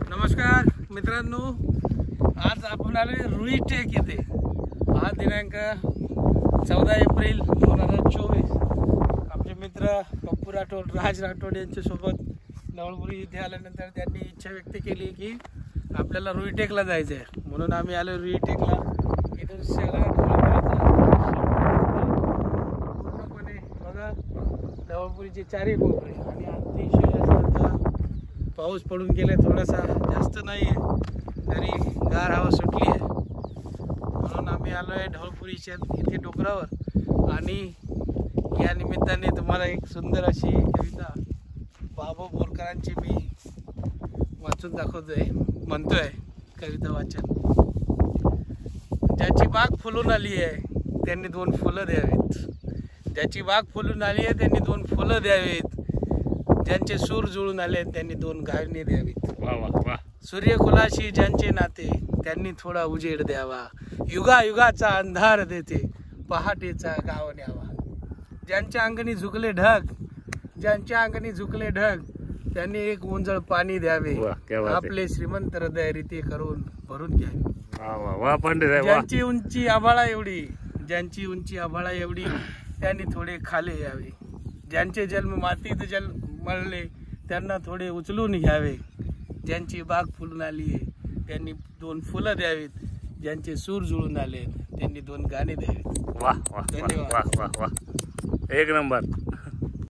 नमस्कार मित्रांनो, आज आपण आलो रुई टेक येथे। आज दिनांक 14 एप्रिल 2024। आमचे मित्र पप्पू राठोड, राज राठोड यांच्यासोबत नवळपुरी इथे आल्यानंतर त्यांनी इच्छा व्यक्त केली की आपल्याला रुई टेकला जायचं आहे, म्हणून आम्ही आलो रुई टेकला। इथून सगळं पूर्णपणे बघा नवळपुरीचे चारही कोपरे आणि अतिशय पाऊस पडून गेले, थोडासा जास्त नाही आहे तरी गार हवा सुटली आहे, म्हणून आम्ही आलो आहे ढवळपुरीच्या इथे डोंगरावर। आणि या निमित्ताने तुम्हाला एक सुंदर अशी कविता बाबा बोरकरांची मी वाचून दाखवतोय, म्हणतोय कविता वाचन। ज्याची बाग फुलून आली आहे त्यांनी 2 फुलं द्यावीत, ज्याची बाग फुलून आली आहे त्यांनी 2 फुलं द्यावीत, ज्यांचे सूर जुळून आले त्यांनी 2 गायने द्यावीत। वाह वाह वाह। सूर्यकुलाशी ज्यांचे नाते त्यांनी थोडा उजेड द्यावा, युगायुगाचा अंधार देते पहाटेचा गाव न्यावा। ज्यांच्या अंगणी झुकले ढग, ज्यांच्या अंगणी झुकले ढग त्यांनी एक उंजळ पाणी द्यावे, आपले श्रीमंत हृदय रीती करून भरून घ्यावे। ज्यांची उंची आभाळा एवढी, ज्यांची उंची आभाळा एवढी त्यांनी थोडे खाले यावे, ज्यांचे जन्म मातीत मळले त्यांना थोडे उचलून घ्यावे, ज्यांची बाग फुलून आली आहे त्यांनी 2 फुलं द्यावीत, ज्यांचे सूर जुळून आले त्यांनी 2 गाणे द्यावीत। वाह वाह वाह वाह वाह, एक नंबर।